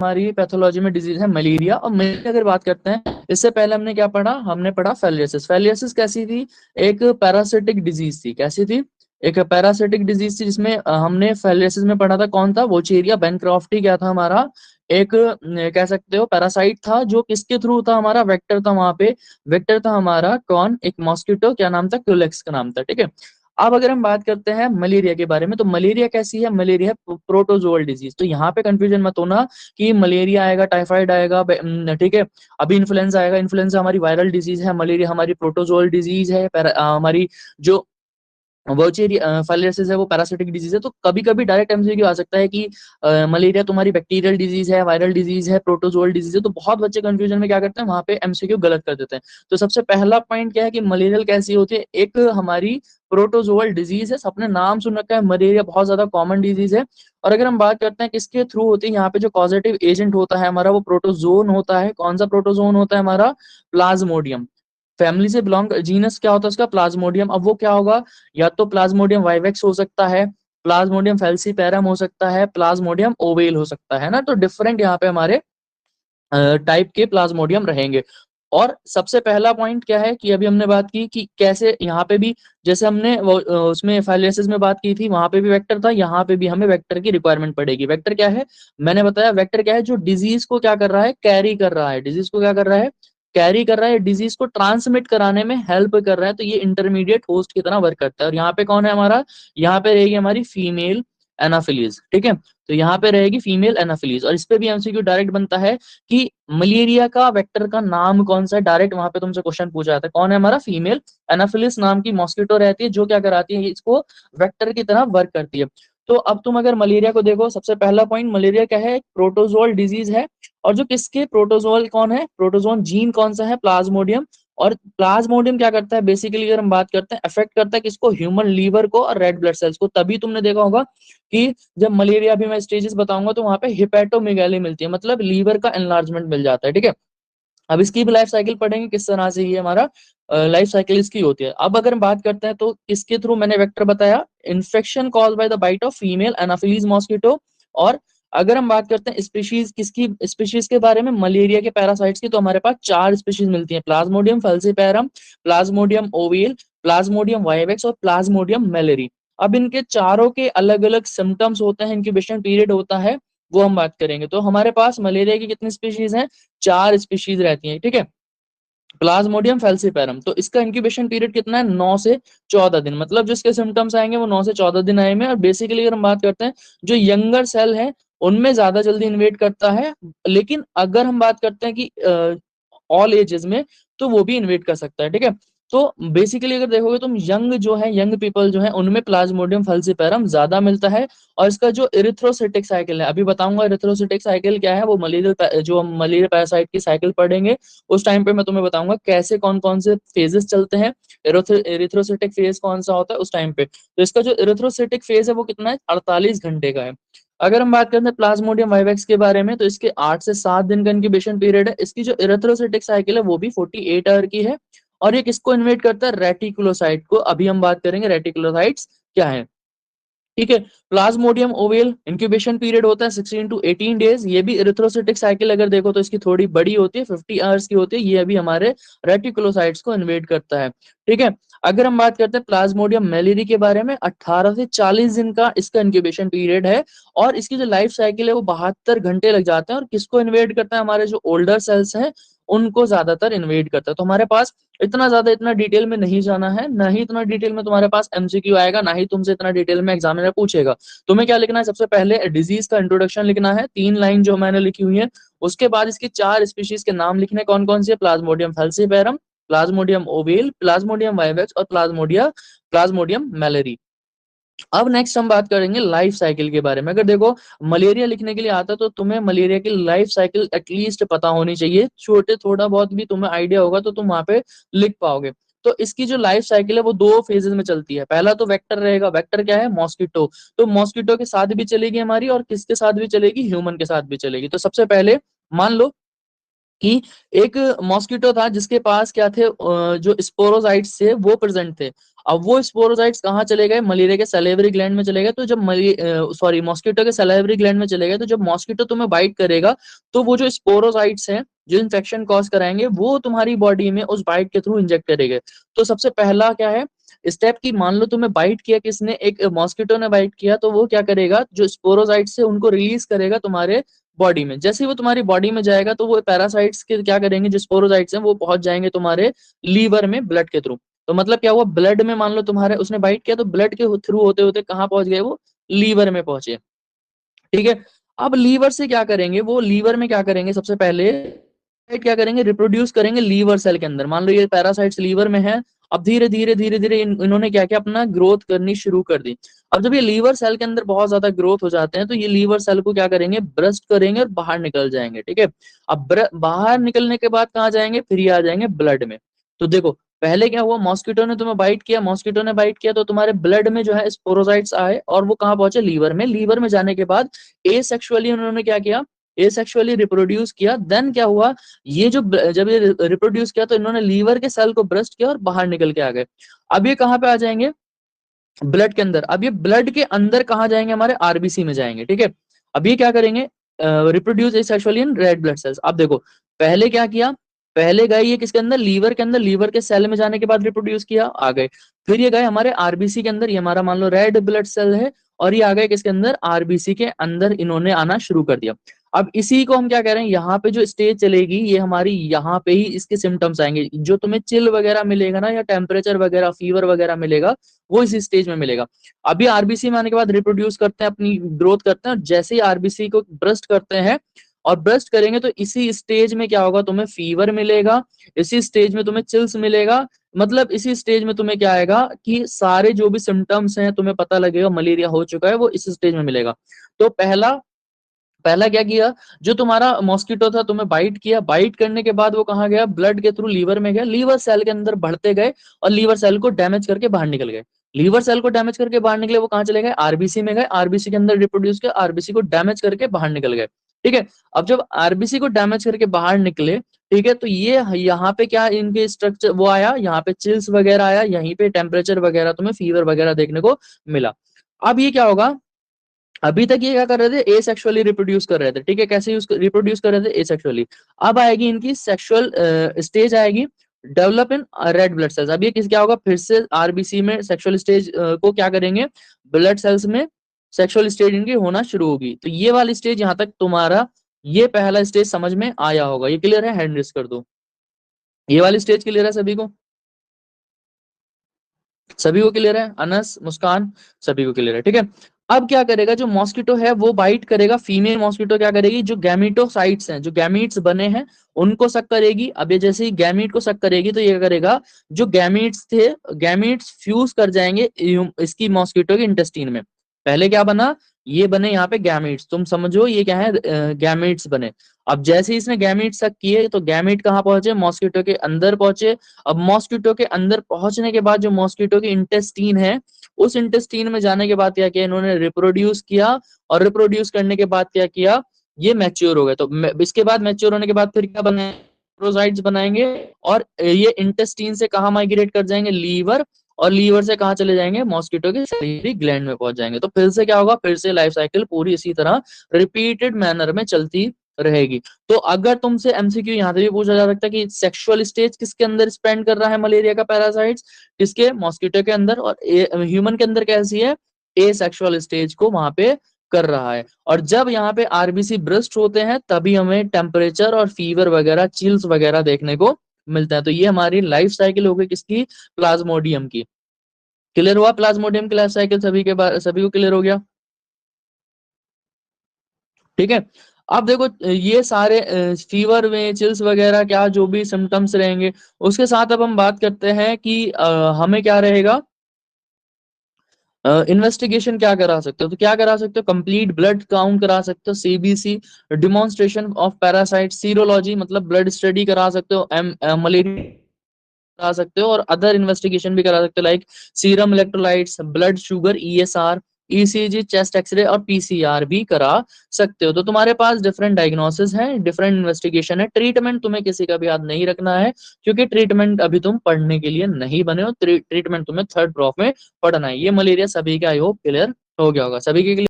हमारी पैथोलॉजी में डिजीज है मलेरिया। और मलेरिया अगर बात करते हैं, इससे पहले हमने क्या पढ़ा, हमने पढ़ा फिलियसिस। फिलियसिस कैसी थी, एक पैरासिटिक डिजीज थी। कैसी थी, एक पैरासिटिक डिजीज थी, जिसमें हमने फिलियसिस में पढ़ा था कौन था, वोचेरिया बैनक्रॉफ्टी क्या था हमारा, एक कह सकते हो पैरासाइट था, जो किसके थ्रू था, हमारा वेक्टर था वहां पे। वेक्टर था हमारा कौन, एक मॉस्किटो, क्या नाम था, क्यूलेक्स का नाम था, ठीक है। अब अगर हम बात करते हैं मलेरिया के बारे में, तो मलेरिया कैसी है, मलेरिया प्रोटोजोअल डिजीज। तो यहाँ पे कंफ्यूजन मत होना कि मलेरिया आएगा, टाइफाइड आएगा, ठीक है, अभी इन्फ्लुएंजा आएगा। इन्फ्लुएंजा हमारी वायरल डिजीज है, मलेरिया हमारी प्रोटोजोअल डिजीज है। हमारी जो फाइलेरियासिस है वो पैरासिटिक डिजीज है। तो कभी कभी डायरेक्ट एमसीक्यू आ सकता है कि मलेरिया तुम्हारी बैक्टीरियल डिजीज है, वायरल डिजीज है, प्रोटोजोअल डिजीज है। तो बहुत बच्चे कंफ्यूजन में क्या करते हैं, वहां पे एमसीक्यू गलत कर देते हैं। तो सबसे पहला पॉइंट क्या है कि मलेरियल कैसी होती है, एक हमारी प्रोटोजोअल डिजीज है। सबने नाम सुन रखा है, मलेरिया बहुत ज्यादा कॉमन डिजीज है। और अगर हम बात करते हैं किसके थ्रू होती है, यहाँ पे जो पॉजिटिव एजेंट होता है हमारा, वो प्रोटोजोन होता है। कौन सा प्रोटोजोन होता है हमारा, प्लाज्मोडियम। फैमिली से बिलोंग, जीनस क्या होता है उसका, प्लाज्मोडियम। अब वो क्या होगा, या तो प्लाज्मोडियम वाइवेक्स हो सकता है, प्लाज्मोडियम फेल्सीपेरम हो सकता है, प्लाज्मोडियम ओवेल हो सकता है ना। तो डिफरेंट यहाँ पे हमारे टाइप के प्लाज्मोडियम रहेंगे। और सबसे पहला पॉइंट क्या है कि अभी हमने बात की कि कैसे यहाँ पे भी, जैसे हमने वो उसमें फाइलेसिस में बात की थी, वहां पे भी वेक्टर था, यहाँ पे भी हमें वेक्टर की रिक्वायरमेंट पड़ेगी। वेक्टर क्या है, मैंने बताया वेक्टर क्या है, जो डिजीज को क्या कर रहा है, कैरी कर रहा है। डिजीज को क्या कर रहा है, कैरी कर रहा है, डिजीज को ट्रांसमिट कराने में हेल्प कर रहा है। तो ये इंटरमीडिएट होस्ट की तरह वर्क करता है। और यहाँ पे कौन है हमारा, यहाँ पे रहेगी हमारी फीमेल एनाफिलीज, ठीक है। तो यहाँ पे रहेगी फीमेल एनाफिलीज। और इस पे भी एमसीक्यू डायरेक्ट बनता है कि मलेरिया का वेक्टर का नाम कौन सा है, डायरेक्ट वहां पे तुमसे क्वेश्चन पूछा जाता है। कौन है हमारा, फीमेल एनाफिलिस नाम की मॉस्किटो रहती है, जो क्या कराती है, इसको वेक्टर की तरह वर्क करती है। तो अब तुम अगर मलेरिया को देखो, सबसे पहला पॉइंट, मलेरिया क्या है, प्रोटोजोअल डिजीज है। और जो किसके प्रोटोजोअल कौन है, प्रोटोजोन जीन कौन सा है, प्लाज्मोडियम। और प्लाज्मोडियम क्या करता है, बेसिकली अगर हम बात करते हैं, अफेक्ट करता है किसको, ह्यूमन लीवर को और रेड ब्लड सेल्स को। तभी तुमने देखा होगा कि जब मलेरिया, भी मैं स्टेजेस बताऊंगा, तो वहां पे हिपेटोमेगाली मिलती है, मतलब लीवर का एनलार्जमेंट मिल जाता है, ठीक है। अब इसकी भी लाइफ साइकिल पढ़ेंगे किस तरह से ये हमारा लाइफ साइकिल इसकी होती है। अब अगर हम बात करते हैं तो इसके थ्रू मैंने वेक्टर बताया, infection cause by the bite of female anopheles mosquito. और अगर हम बात करते हैं स्पीशीज, किसकी स्पीशीज के बारे में, मलेरिया के पैरासाइट्स की, तो हमारे पास 4 स्पीशीज मिलती हैं, Plasmodium falciparum, Plasmodium ओविल, Plasmodium vivax और प्लाज्मोडियम मेलेरी। अब इनके चारों के अलग अलग सिम्टम्स होते हैं, इंक्यूबेशन पीरियड होता है, वो हम बात करेंगे। तो हमारे पास मलेरिया की कितनी स्पीशीज हैं, 4 स्पीशीज रहती हैं, ठीक है। प्लाज्मोडियम फेल्सीपेरम, तो इसका इंक्यूबेशन पीरियड कितना है, 9 से 14 दिन। मतलब जिसके सिम्टम्स आएंगे वो 9 से 14 दिन आएंगे। और बेसिकली अगर हम बात करते हैं, जो यंगर सेल है उनमें ज्यादा जल्दी इन्वेट करता है। लेकिन अगर हम बात करते हैं कि ऑल एजेस में, तो वो भी इन्वेट कर सकता है, ठीक है। तो बेसिकली अगर देखोगे तुम, यंग जो है, यंग पीपल जो है, उनमें प्लाज्मोडियम फेल्सीपेरम ज्यादा मिलता है। और इसका जो इरिथ्रोसिटिक साइकिल है, अभी बताऊंगा इरिथ्रोसिटिक साइकिल क्या है, वो मलेरियल, जो हम मलेरिया पैरासाइट की साइकिल पढ़ेंगे उस टाइम पे मैं तुम्हें बताऊंगा कैसे कौन कौन से फेजेस चलते हैं, इरिथ्रोसिटिक फेज कौन सा होता है उस टाइम पे। तो इसका जो इरिथ्रोसिटिक फेज है वो कितना है, 48 घंटे का है। अगर हम बात करते हैं प्लाज्मोडियम वाइवेक्स के बारे में, तो इसके 8 से 7 दिन का इंक्यूबेशन पीरियड है। इसकी जो इरिथ्रोसिटिक साइकिल है वो भी 48 आवर की है। और ये किसको इन्वेट करता है, रेटिकुलोसाइट को। अभी हम बात करेंगे रेटिकुलोसाइट्स क्या है, ठीक है। प्लाज्मोडियम ओवेल इंक्यूबेशन पीरियड होता है 16 टू 18 डेज। ये भी इरिथ्रोसिटिक साइकिल अगर देखो तो इसकी थोड़ी बड़ी होती है, 50 आवर्स की होती है। ये अभी हमारे रेटिकुलोसाइट्स को इन्वेट करता है, ठीक है। अगर हम बात करते हैं प्लाज्मोडियम मेलेरी के बारे में, 18 से 40 दिन का इसका इंक्यूबेशन पीरियड है। और इसकी जो लाइफ साइकिल है वो 72 घंटे लग जाते हैं। और किसको इन्वेट करता है, हमारे जो ओल्डर सेल्स हैं उनको ज्यादातर इन्वेट करता है। तो हमारे पास इतना ज्यादा, इतना डिटेल में नहीं जाना है, ना ही इतना डिटेल में तुम्हारे पास एमसीक्यू आएगा, ना ही तुमसे इतना डिटेल में एग्जामिनर पूछेगा। तुम्हें क्या लिखना है, सबसे पहले डिजीज का इंट्रोडक्शन लिखना है, 3 लाइन जो मैंने लिखी हुई है। उसके बाद इसकी 4 स्पीशीज के नाम लिखने, कौन कौन सी है, Plasmodium falciparum, Plasmodium oval, Plasmodium vivax और प्लाज्मोडियम मेलेरी। अब नेक्स्ट हम बात करेंगे लाइफ साइकिल के बारे में। अगर देखो मलेरिया लिखने के लिए आता है तो तुम्हें मलेरिया की लाइफ साइकिल एटलीस्ट पता होनी चाहिए, छोटे थोड़ा बहुत भी तुम्हें आइडिया होगा तो तुम वहां पे लिख पाओगे। तो इसकी जो लाइफ साइकिल है वो 2 फेजेस में चलती है। पहला तो वेक्टर रहेगा, वेक्टर क्या है, मॉस्किटो। तो मॉस्किटो के साथ भी चलेगी हमारी, और किसके साथ भी चलेगी, ह्यूमन के साथ भी चलेगी। तो सबसे पहले मान लो कि एक मॉस्किटो था जिसके पास क्या थे, जो स्पोरोजाइट्स थे वो प्रेजेंट थे। अब वो स्पोरोजाइट्स कहाँ चले गए, मलेरिया के सलेवरी ग्लैंड में चले गए। तो जब मॉस्किटो के सलेवरी ग्लैंड में चले गए, तो जब मॉस्किटो तुम्हें बाइट करेगा तो वो जो स्पोरोजाइट्स हैं जो इन्फेक्शन कॉज कराएंगे वो तुम्हारी बॉडी में उस बाइट के थ्रू इंजेक्ट करेंगे। तो सबसे पहला क्या है स्टेप, की मान लो तुम्हें बाइट किया किसने, एक मॉस्किटो ने बाइट किया, तो वो क्या करेगा, जो स्पोरोजाइट्स है उनको रिलीज करेगा तुम्हारे बॉडी में। जैसे ही वो तुम्हारी बॉडी में जाएगा तो वो पैरासाइट्स के क्या करेंगे, जो स्पोरोसाइट्स हैं वो पहुंच जाएंगे तुम्हारे लीवर में ब्लड के थ्रू। तो मतलब क्या हुआ, ब्लड में मान लो तुम्हारे उसने बाइट किया तो ब्लड के थ्रू होते होते कहाँ पहुंच गए, वो लीवर में पहुंचे। ठीक है। अब लीवर से क्या करेंगे, वो लीवर में क्या करेंगे, सबसे पहले क्या करेंगे, रिप्रोड्यूस करेंगे लीवर सेल के अंदर। मान लो ये पैरासाइट्स लीवर में है, अब धीरे धीरे धीरे धीरे इन्होंने क्या किया, अपना ग्रोथ करनी शुरू कर दी। अब जब ये लीवर सेल के अंदर बहुत ज्यादा ग्रोथ हो जाते हैं तो ये लीवर सेल को क्या करेंगे, ब्रस्ट करेंगे और बाहर निकल जाएंगे। ठीक है। अब बाहर निकलने के बाद कहाँ जाएंगे, फिर ये आ जाएंगे ब्लड में। तो देखो पहले क्या हुआ, मॉस्किटो ने तुम्हें बाइट किया, मॉस्किटो ने बाइट किया तो तुम्हारे ब्लड में जो है स्पोरोसाइट्स आए और वो कहाँ पहुंचे, लीवर में। लीवर में जाने के बाद एसेक्सुअली उन्होंने क्या किया, एसेक्सुअली रिप्रोड्यूस किया। देन क्या हुआ, ये जो जब ये रिप्रोड्यूस किया तो इन्होंने लीवर के सेल को ब्रस्ट किया और बाहर निकल के आ गए। अब ये कहाँ पे आ जाएंगे, ब्लड के अंदर। अब ये ब्लड के अंदर कहाँ जाएंगे, हमारे आरबीसी में जाएंगे। ठीक है। अब ये क्या करेंगे, reproduce asexually in red blood cells. अब देखो पहले क्या किया, पहले गए ये किसके अंदर, लीवर के अंदर, लीवर के सेल में जाने के बाद रिप्रोड्यूस किया, आ गए। फिर ये गए हमारे आरबीसी के अंदर, ये हमारा मान लो रेड ब्लड सेल है, और ये आ गए किसके अंदर, आरबीसी के अंदर इन्होंने आना शुरू कर दिया। अब इसी को हम क्या कह रहे हैं, यहाँ पे जो स्टेज चलेगी ये हमारी, यहाँ पे ही इसके सिम्टम्स आएंगे। जो तुम्हें चिल वगैरह मिलेगा ना, या टेम्परेचर वगैरह, फीवर वगैरह मिलेगा, वो इसी स्टेज में मिलेगा। अभी आरबीसी में आने के बाद रिप्रोड्यूस करते हैं, अपनी ग्रोथ करते हैं, और जैसे ही आरबीसी को ब्रस्ट करते हैं और ब्रस्ट करेंगे तो इसी स्टेज में क्या होगा, तुम्हें फीवर मिलेगा, इसी स्टेज में तुम्हें चिल्स मिलेगा। मतलब इसी स्टेज में तुम्हें क्या आएगा कि सारे जो भी सिम्टम्स हैं तुम्हें पता लगेगा मलेरिया हो चुका है, वो इस स्टेज में मिलेगा। तो पहला पहला क्या किया, जो तुम्हारा मॉस्किटो था तुम्हें बाइट किया, बाइट करने के बाद वो कहाँ गया, ब्लड के थ्रू लीवर में गया, लीवर सेल के अंदर बढ़ते गए और लीवर सेल को डैमेज करके बाहर निकल गए। लीवर सेल को डैमेज करके बाहर निकले, वो कहाँ चले गए, आरबीसी में गए, आरबीसी के अंदर रिप्रोड्यूस किया, आरबीसी को डैमेज करके बाहर निकल गए। ठीक है। अब जब आरबीसी को डैमेज करके बाहर निकले, ठीक है, तो ये यहाँ पे क्या इनके स्ट्रक्चर वो आया, यहाँ पे चिल्स वगैरह आया, यहीं पे टेम्परेचर वगैरह तुम्हें फीवर वगैरह देखने को मिला। अब ये क्या होगा, अभी तक ये क्या कर रहे थे, एसेक्सुअली रिप्रोड्यूस कर रहे थे। ठीक है, कैसे रिप्रोड्यूस कर रहे थे, एसेक्सुअली। अब आएगी इनकी सेक्सुअल स्टेज आएगी, develop in red blood cells. अब ये किस क्या होगा, फिर से आरबीसी में सेक्सुअल स्टेज को क्या करेंगे, ब्लड सेल्स में सेक्सुअल स्टेज इनकी होना शुरू होगी। तो ये वाली स्टेज यहाँ तक तुम्हारा, ये पहला स्टेज समझ में आया होगा। ये क्लियर है, हैंड रेस कर दो। ये वाली स्टेज क्लियर है सभी को, सभी को क्लियर है, अनस, मुस्कान, सभी को क्लियर है। ठीक है। अब क्या करेगा, जो मॉस्किटो है वो बाइट करेगा, फीमेल मॉस्किटो क्या करेगी, जो गैमेटोसाइट्स हैं, जो गैमीट्स बने हैं उनको सक करेगी। अब ये जैसे ही गैमीट को सक करेगी तो ये करेगा, जो गैमीट्स थे, गैमीट्स फ्यूज कर जाएंगे इसकी मॉस्किटो के इंटेस्टीन में। पहले क्या बना, ये बने यहाँ पे गैमीट्स, तुम समझो ये क्या है, गैमीट्स बने। अब जैसे ही इसने गैमीट सक किए तो गैमीट कहाँ पहुंचे, मॉस्किटो के अंदर पहुंचे। अब मॉस्किटो के अंदर पहुंचने के बाद जो मॉस्किटो की इंटेस्टीन है, उस इंटेस्टीन में जाने के बाद क्या किया, इन्होंने रिप्रोड्यूस किया, और रिप्रोड्यूस करने के बाद क्या किया, ये मैच्योर हो गए। तो इसके बाद मैच्योर होने के बाद फिर क्या बने, प्रोजाइट्स बनाएंगे, और ये इंटेस्टीन से कहाँ माइग्रेट कर जाएंगे, लीवर, और लीवर से कहाँ चले जाएंगे, मॉस्किटो के सैलिवरी ग्लैंड में पहुंच जाएंगे। तो फिर से क्या होगा, फिर से लाइफ साइकिल पूरी इसी तरह रिपीटेड मैनर में चलती रहेगी। तो अगर तुमसे एमसीक्यू यहाँ से भी पूछा जा सकता है कि सेक्सुअल स्टेज किसके अंदर स्पेंड कर रहा है मलेरिया का पैरासाइट्स, किसके, मॉस्किटो के अंदर, और ह्यूमन के अंदर कैसी है, ए सेक्सुअल स्टेज को वहां पे कर रहा है। और जब यहाँ पे आरबीसी ब्रस्ट होते हैं तभी हमें टेम्परेचर और फीवर वगैरह, चिल्स वगैरह देखने को मिलता है। तो ये हमारी लाइफ साइकिल हो गई किसकी, प्लाज्मोडियम की। क्लियर हुआ प्लाज्मोडियम की लाइफ साइकिल, सभी के बारे, सभी को क्लियर हो गया। ठीक है। अब देखो ये सारे फीवर में, चिल्स वगैरह क्या जो भी सिम्टम्स रहेंगे, उसके साथ अब हम बात करते हैं कि हमें क्या रहेगा, इन्वेस्टिगेशन क्या करा सकते हो, तो क्या करा सकते हो, कंप्लीट ब्लड काउंट करा सकते हो, CBC, demonstration of parasite, serology मतलब ब्लड स्टडी करा सकते हो, मलेरिया करा सकते हो, और अदर इन्वेस्टिगेशन भी करा सकते हो, like serum electrolytes, blood sugar, ESR, ECG, chest X-ray और पीसीआर भी करा सकते हो। तो तुम्हारे पास डिफरेंट डायग्नोसिस है, डिफरेंट इन्वेस्टिगेशन है। ट्रीटमेंट तुम्हें किसी का भी याद नहीं रखना है, क्योंकि ट्रीटमेंट अभी तुम पढ़ने के लिए नहीं बने हो। ट्रीटमेंट तुम्हें थर्ड प्रॉफ में पढ़ना है। ये मलेरिया सभी का आई होप क्लियर हो गया होगा। सभी के